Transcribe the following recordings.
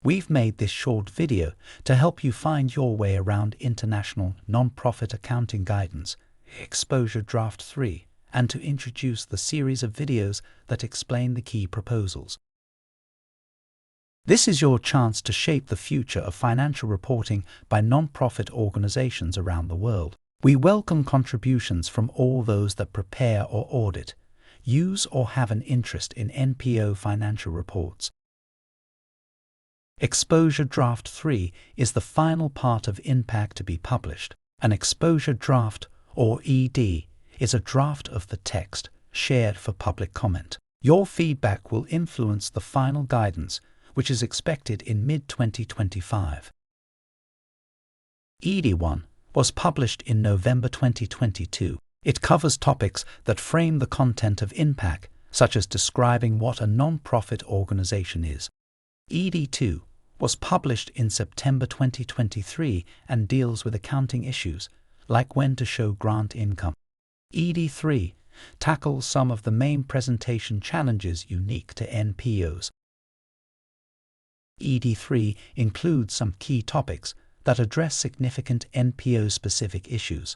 We've made this short video to help you find your way around International Non-Profit Accounting Guidance, Exposure Draft 3, and to introduce the series of videos that explain the key proposals. This is your chance to shape the future of financial reporting by non-profit organizations around the world. We welcome contributions from all those that prepare or audit, use or have an interest in NPO financial reports. Exposure Draft 3 is the final part of INPAG to be published. An exposure draft, or ED, is a draft of the text shared for public comment. Your feedback will influence the final guidance, which is expected in mid-2025. ED1 was published in November 2022. It covers topics that frame the content of INPAG, such as describing what a non-profit organization is. ED2 was published in September 2023 and deals with accounting issues, like when to show grant income. ED3 tackles some of the main presentation challenges unique to NPOs. ED3 includes some key topics that address significant NPO-specific issues.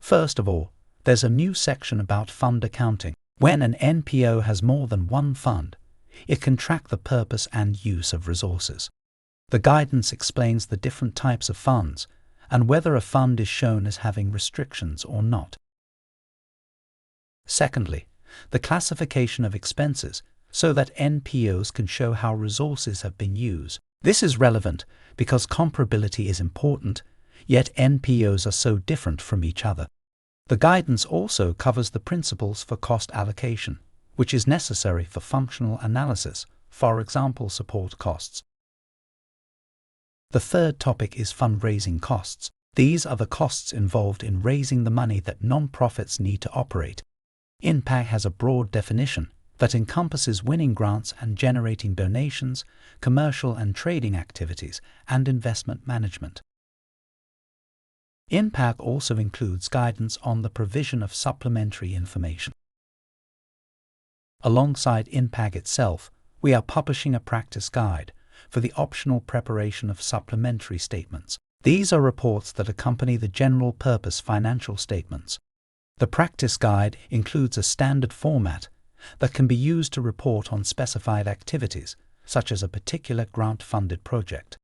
First of all, there's a new section about fund accounting. When an NPO has more than one fund, it can track the purpose and use of resources. The guidance explains the different types of funds and whether a fund is shown as having restrictions or not. Secondly, the classification of expenses so that NPOs can show how resources have been used. This is relevant because comparability is important, yet NPOs are so different from each other. The guidance also covers the principles for cost allocation, which is necessary for functional analysis, for example support costs. The third topic is fundraising costs. These are the costs involved in raising the money that non-profits need to operate. INPAG has a broad definition that encompasses winning grants and generating donations, commercial and trading activities, and investment management. INPAG also includes guidance on the provision of supplementary information. Alongside INPAG itself, we are publishing a practice guide for the optional preparation of supplementary statements. These are reports that accompany the general purpose financial statements. The practice guide includes a standard format that can be used to report on specified activities, such as a particular grant-funded project.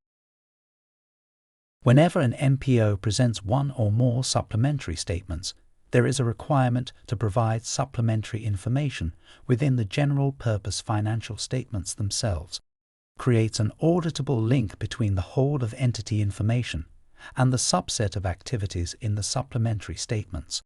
Whenever an NPO presents one or more supplementary statements, there is a requirement to provide supplementary information within the general purpose financial statements themselves. Creates an auditable link between the whole of entity information and the subset of activities in the supplementary statements.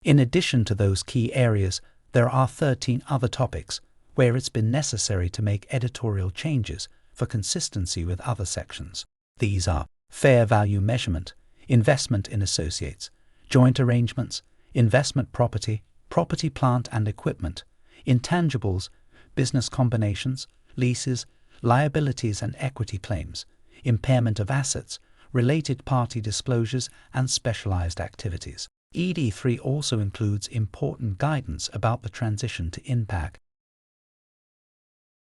In addition to those key areas, there are 13 other topics where it's been necessary to make editorial changes for consistency with other sections. These are fair value measurement, investment in associates, joint arrangements, investment property, property plant and equipment, intangibles, business combinations, leases, liabilities and equity claims, impairment of assets, related party disclosures and specialized activities. ED3 also includes important guidance about the transition to INPAG.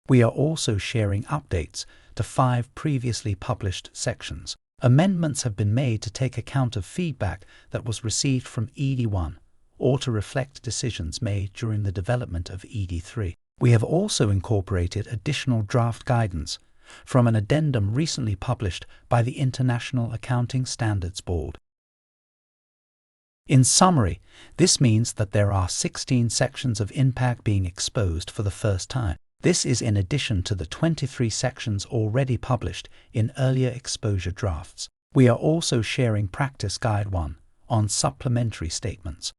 We are also sharing updates to 5 previously published sections. Amendments have been made to take account of feedback that was received from ED1 or to reflect decisions made during the development of ED3. We have also incorporated additional draft guidance from an addendum recently published by the International Accounting Standards Board. In summary, this means that there are 16 sections of INPAG being exposed for the first time. This is in addition to the 23 sections already published in earlier exposure drafts. We are also sharing Practice Guide 1 on supplementary statements.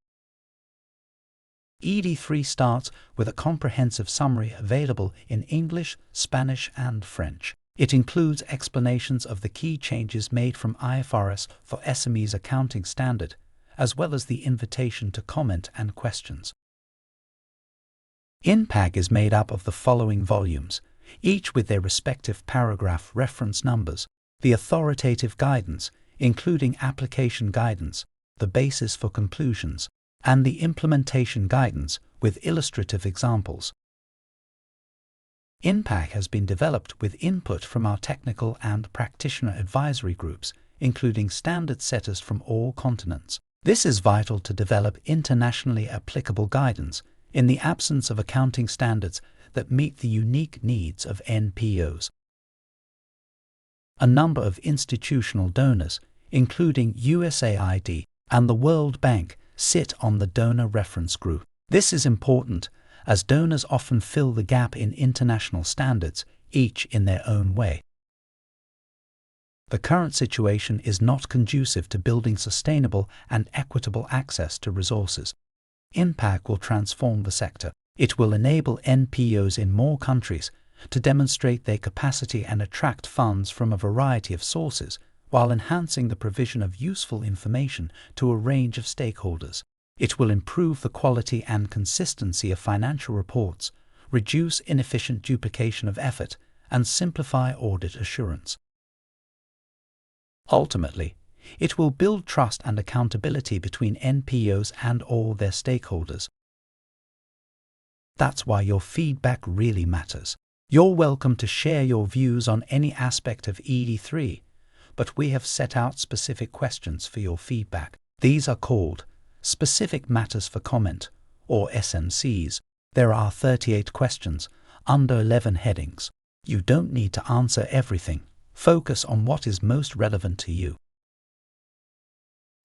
ED3 starts with a comprehensive summary available in English, Spanish, and French. It includes explanations of the key changes made from IFRS for SMEs accounting standard, as well as the invitation to comment and questions. INPAG is made up of the following volumes, each with their respective paragraph reference numbers: the authoritative guidance, including application guidance, the basis for conclusions, and the implementation guidance with illustrative examples. INPAG has been developed with input from our technical and practitioner advisory groups, including standard setters from all continents. This is vital to develop internationally applicable guidance in the absence of accounting standards that meet the unique needs of NPOs. A number of institutional donors, including USAID and the World Bank, sit on the donor reference group. This is important as donors often fill the gap in international standards, each in their own way. The current situation is not conducive to building sustainable and equitable access to resources. INPAG will transform the sector. It will enable NPOs in more countries to demonstrate their capacity and attract funds from a variety of sources, while enhancing the provision of useful information to a range of stakeholders. It will improve the quality and consistency of financial reports, reduce inefficient duplication of effort, and simplify audit assurance. Ultimately, it will build trust and accountability between NPOs and all their stakeholders. That's why your feedback really matters. You're welcome to share your views on any aspect of ED3, but we have set out specific questions for your feedback. These are called Specific Matters for Comment, or SMCs. There are 38 questions under 11 headings. You don't need to answer everything. Focus on what is most relevant to you.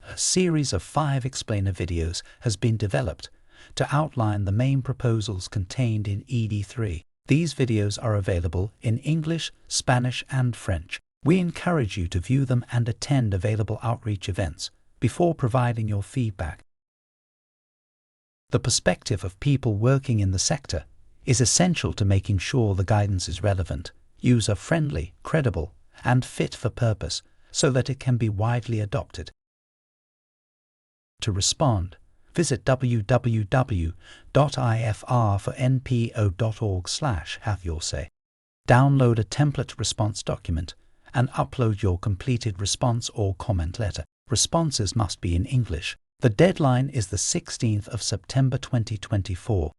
A series of 5 explainer videos has been developed to outline the main proposals contained in ED3. These videos are available in English, Spanish, and French. We encourage you to view them and attend available outreach events before providing your feedback. The perspective of people working in the sector is essential to making sure the guidance is relevant, user-friendly, credible, and fit for purpose so that it can be widely adopted. To respond, visit www.ifrfornpo.org/haveyoursay. Download a template response document and upload your completed response or comment letter. Responses must be in English. The deadline is the 16th of September 2024.